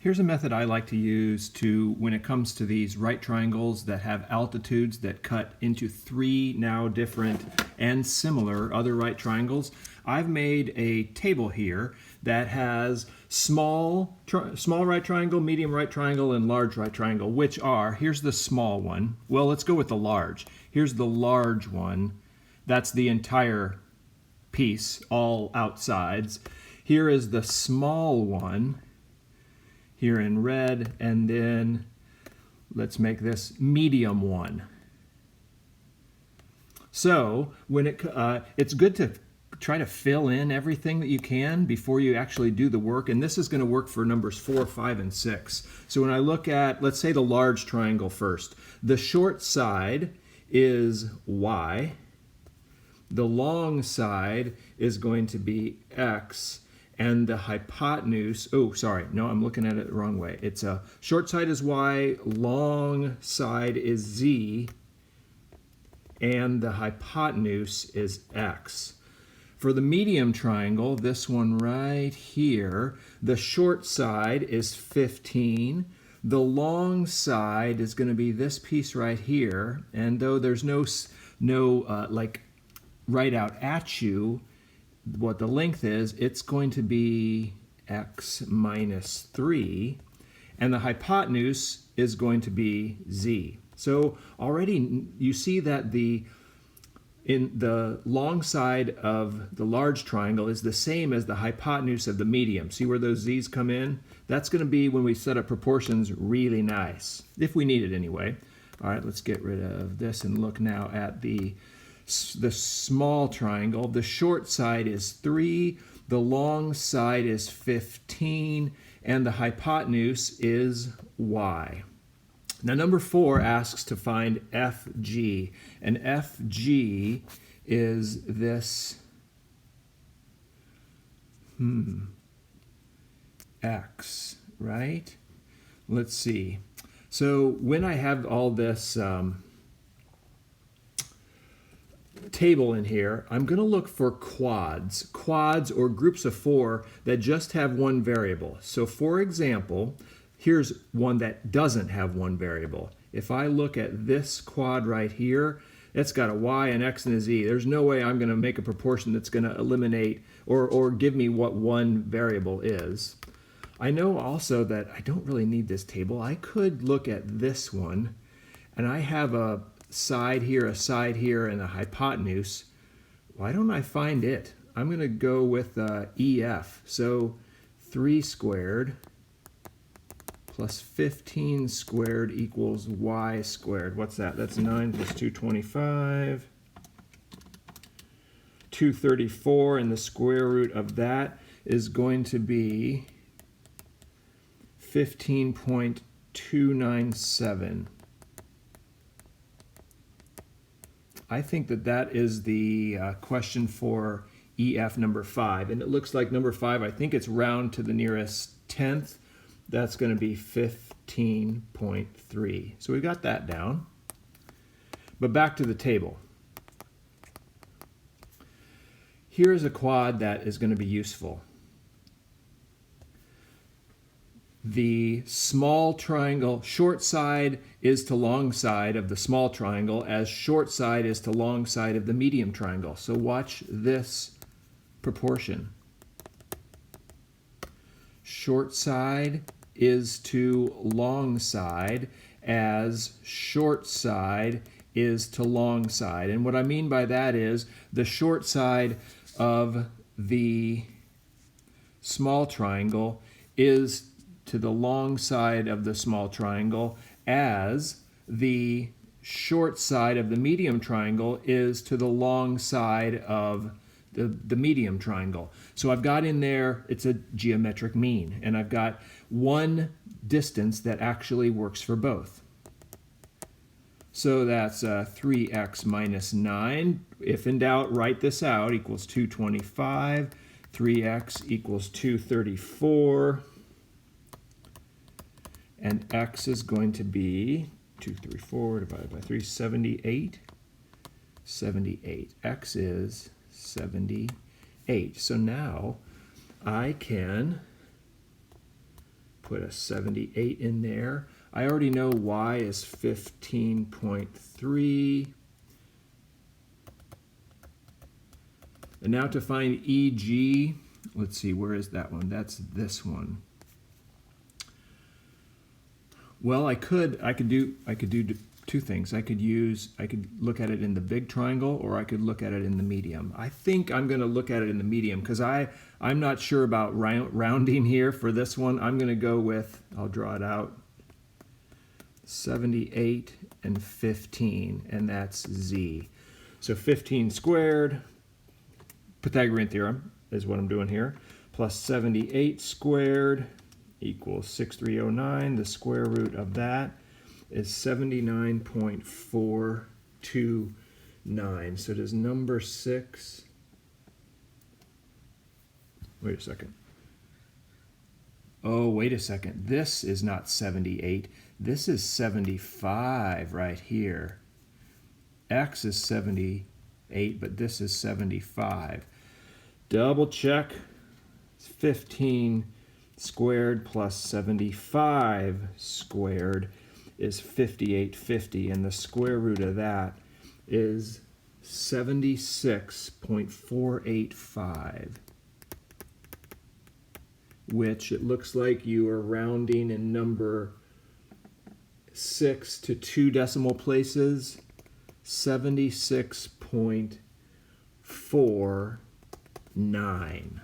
Here's a method I like to use when it comes to these right triangles that have altitudes that cut into three now different and similar other right triangles. I've made a table here that has small right triangle, medium right triangle, and large right triangle, which are, here's the small one. Well, let's go with the large. Here's the large one. That's the entire piece, all outsides. Here is the small one, here in red, and then let's make this medium one. So when it's good to try to fill in everything that you can before you actually do the work, and this is going to work for numbers 4, 5, and 6. So when I look at, let's say, the large triangle first, the short side is y, the long side is going to be x, and the hypotenuse, oh, sorry, no, I'm looking at it the wrong way. It's a short side is y, long side is z, and the hypotenuse is x. For the medium triangle, this one right here, the short side is 15. The long side is going to be this piece right here, and though there's no like right out at you, what the length is, it's going to be x minus 3, and the hypotenuse is going to be z. So already you see that in the long side of the large triangle is the same as the hypotenuse of the medium. See where those z's come in? That's going to be, when we set up proportions, really nice, if we need it anyway. All right, let's get rid of this and look now at the small triangle. The short side is 3, the long side is 15, and the hypotenuse is y. Now number 4 asks to find FG, and FG is this x, right? Let's see. So when I have all this table in here, I'm going to look for quads or groups of 4 that just have one variable. So for example, here's one that doesn't have one variable. If I look at this quad right here, it's got a y, an x, and a z. There's no way I'm going to make a proportion that's going to eliminate or give me what one variable is. I know also that I don't really need this table. I could look at this one, and I have a side here, and a hypotenuse. Why don't I find it? I'm going to go with EF. So 3 squared plus 15 squared equals y squared. What's that? That's 9 plus 225. 234, and the square root of that is going to be 15.297. I think that is the question for EF number 5. And it looks like number 5, I think it's round to the nearest tenth. That's going to be 15.3. So we got that down. But back to the table. Here's a quad that is going to be useful. The small triangle, short side is to long side of the small triangle, as short side is to long side of the medium triangle. So watch this proportion. Short side is to long side as short side is to long side. And what I mean by that is the short side of the small triangle is to the long side of the small triangle, as the short side of the medium triangle is to the long side of the medium triangle. So I've got in there, it's a geometric mean, and I've got one distance that actually works for both. So that's 3x minus 9. If in doubt, write this out, equals 225. 3x equals 234. And x is going to be 234 divided by 3, 78. 78. X is 78. So now I can put a 78 in there. I already know y is 15.3. And now to find EG, let's see, where is that one? That's this one. Well, I could do two things. I could look at it in the big triangle, or I could look at it in the medium. I think I'm going to look at it in the medium because I'm not sure about rounding here for this one. I'm going to go with, I'll draw it out, 78 and 15, and that's Z. So 15 squared, Pythagorean theorem is what I'm doing here, plus 78 squared equals 6309. The square root of that is 79.429. So does number 6, wait a second. Oh, wait a second. This is not 78. This is 75 right here. X is 78, but this is 75. Double check. It's 15 squared plus 75 squared is 5850, and the square root of that is 76.485, which it looks like you are rounding in number 6 to 2 decimal places, 76.49.